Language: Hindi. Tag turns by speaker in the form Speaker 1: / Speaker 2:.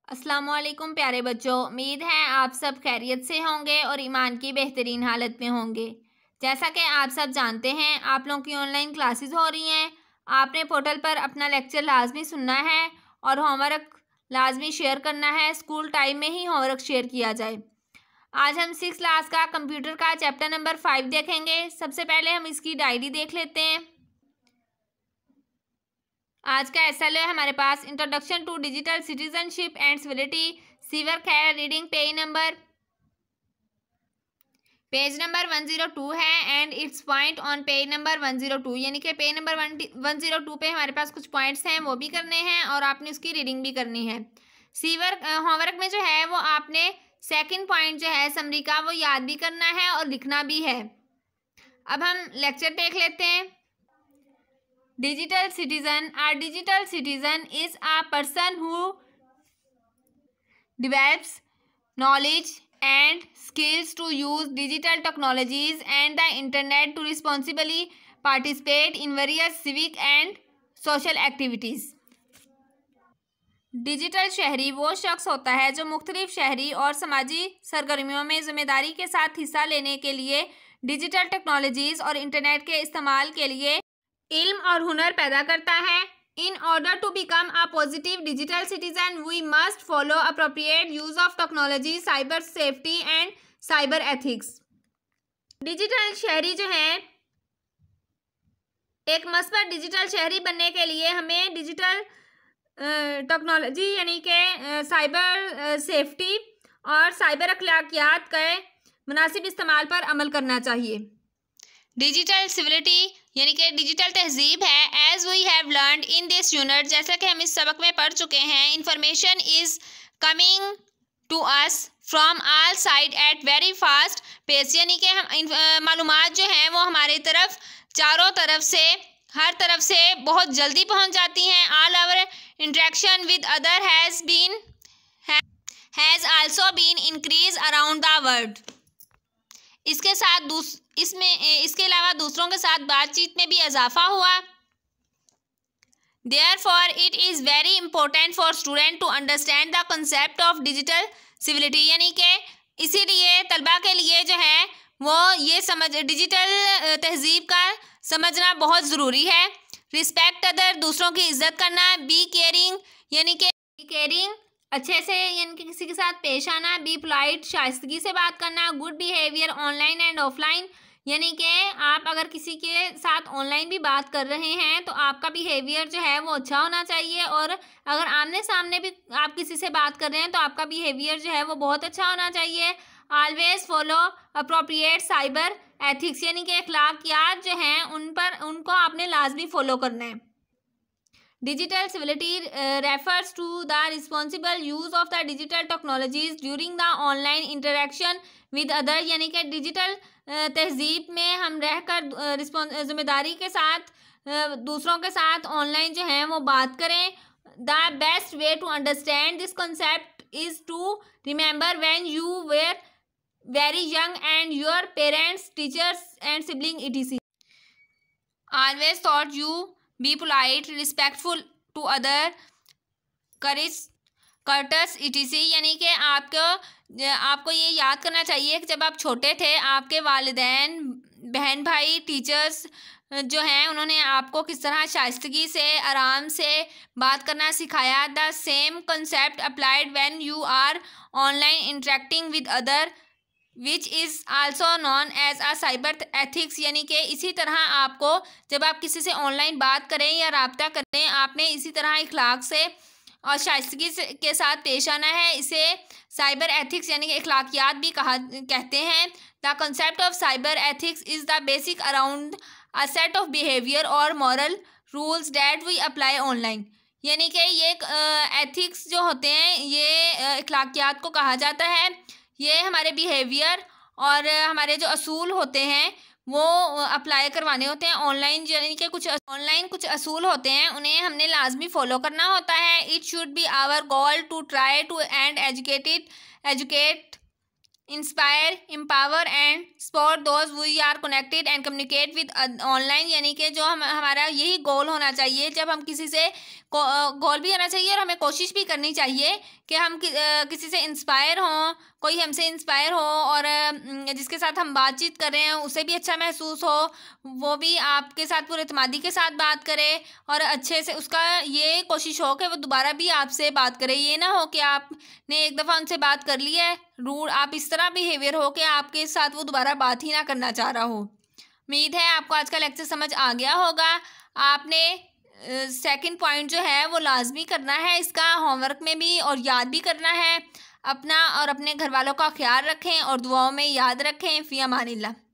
Speaker 1: अस्सलाम वालेकुम प्यारे बच्चों, उम्मीद है आप सब खैरियत से होंगे और ईमान की बेहतरीन हालत में होंगे। जैसा कि आप सब जानते हैं, आप लोगों की ऑनलाइन क्लासेस हो रही हैं। आपने पोर्टल पर अपना लेक्चर लाजमी सुनना है और होमवर्क लाजमी शेयर करना है। स्कूल टाइम में ही होमवर्क शेयर किया जाए। आज हम 6 क्लास का कंप्यूटर का चैप्टर नंबर 5 देखेंगे। सबसे पहले हम इसकी डायरी देख लेते हैं। आज का एसएल है हमारे पास introduction to digital citizenship and civility. सीवर्क है। रीडिंग पेज नंबर 102 है and it's point on page number 102, यानी कि पेज नंबर 102 पे हमारे पास कुछ पॉइंट्स हैं, वो भी करने हैं और आपने उसकी रीडिंग भी करनी है। सीवर्क होमवर्क में जो है वो आपने सेकंड पॉइंट जो है समरी का, वो याद भी करना है और लिखना भी है। अब हम लेक्चर देख लेते हैं। Digital citizen. A digital citizen is a person who develops knowledge and skills to use digital technologies and the internet to responsibly participate in various civic and social activities. Digital शहरी वो शख्स होता है जो मुख्तलिफ शहरी और समाजी सरगर्मियों में जिम्मेदारी के साथ हिस्सा लेने के लिए डिजिटल टेक्नोलॉजीज और इंटरनेट के इस्तेमाल के लिए इल्म और हुनर पैदा करता है। In order to become a positive digital citizen we must follow appropriate use of technology, cyber safety and cyber ethics. Digital शहरी जो है, एक मस्बत डिजिटल शहरी बनने के लिए हमें डिजिटल टेक्नोलॉजी यानी कि साइबर सेफ्टी और साइबर अखलाकियात के मुनासिब इस्तेमाल पर अमल करना चाहिए। डिजिटल सिविलिटी यानी कि डिजिटल तहजीब है। As we have learned in this unit, जैसा कि हम इस सबक में पढ़ चुके हैं, information is coming to us from all side at very fast pace, यानी कि हम मालूमात जो हैं वो हमारी तरफ चारों तरफ से, हर तरफ से बहुत जल्दी पहुंच जाती हैं। All our interaction with other has also been increase around the world. इसके साथ इसके अलावा दूसरों के साथ बातचीत में भी इजाफा हुआ। Therefore, it is very important for student to understand the concept of digital civility, यानी कि इसीलिए तलबा के लिए जो है वो ये समझ डिजिटल तहजीब का समझना बहुत ज़रूरी है। रिस्पेक्ट अदर, दूसरों की इज्जत करना। बी केयरिंग यानी कि केयरिंग अच्छे से यानी कि किसी के साथ पेश आना। बी पोलाइट, शाइस्तगी से बात करना। Good behaviour online and offline, यानी कि आप अगर किसी के साथ ऑनलाइन भी बात कर रहे हैं तो आपका बिहेवियर जो है वो अच्छा होना चाहिए, और अगर आमने सामने भी आप किसी से बात कर रहे हैं तो आपका बिहेवियर जो है वो बहुत अच्छा होना चाहिए। Always follow appropriate cyber ethics, यानी कि अखलाकियात जो हैं उनको आपने लाजमी फॉलो करना है। Digital civility refers to the responsible use of the digital technologies during the online interaction with other, यानी कि डिजिटल तहजीब में हम रहकर जिम्मेदारी के साथ दूसरों के साथ ऑनलाइन जो है वो बात करें। The best way to understand this concept is to remember when you were very young and your parents, teachers and sibling etc. Always thought you be polite, respectful to other, courteous etc. यानी कि आपको ये याद करना चाहिए कि जब आप छोटे थे आपके वालिदैन, बहन भाई, टीचर्स जो हैं उन्होंने आपको किस तरह शाइस्तगी से, आराम से बात करना सिखाया। The same concept applied when you are online interacting with other which is also known as a cyber ethics, यानी कि इसी तरह आपको जब आप किसी से ऑनलाइन बात करें या रब्ता करें, आपने इसी तरह इखलाक से और शाइस्तगी के साथ पेश आना है। इसे साइबर एथिक्स यानी कि अखलाकियात भी कहते हैं। The concept of cyber ethics is the basic around a set of behaviour और moral rules that we apply online, यानी कि ये एथिक्स जो होते हैं ये अखलाकियात को कहा जाता है। ये हमारे बिहेवियर और हमारे जो असूल होते हैं वो अप्लाई करवाने होते हैं ऑनलाइन, यानी कि कुछ असूल होते हैं उन्हें हमने लाजमी फॉलो करना होता है। It should be our goal to try to and educate inspire, empower and support those we are connected and communicate with online, यानी कि जो हमारा यही गोल होना चाहिए जब हम किसी से गोल भी होना चाहिए और हमें कोशिश भी करनी चाहिए कि हम किसी से इंस्पायर हों, कोई हमसे इंस्पायर हो और जिसके साथ हम बातचीत कर रहे हैं उसे भी अच्छा महसूस हो, वो भी आपके साथ पूरे एतमादी के साथ बात करे और अच्छे से उसका ये कोशिश हो कि वो दोबारा भी आपसे बात करे। ये ना हो कि आपने एक दफ़ा उनसे बात कर ली है, रूड आप इस तरह बिहेवियर हो कि आपके साथ वो दोबारा बात ही ना करना चाह रहा हो। उम्मीद है आपको आज का लेक्चर समझ आ गया होगा। आपने सेकंड पॉइंट जो है वो लाजमी करना है, इसका होमवर्क में भी और याद भी करना है। अपना और अपने घर वालों का ख्याल रखें और दुआओं में याद रखें। फ़ी अमानिल्लाह।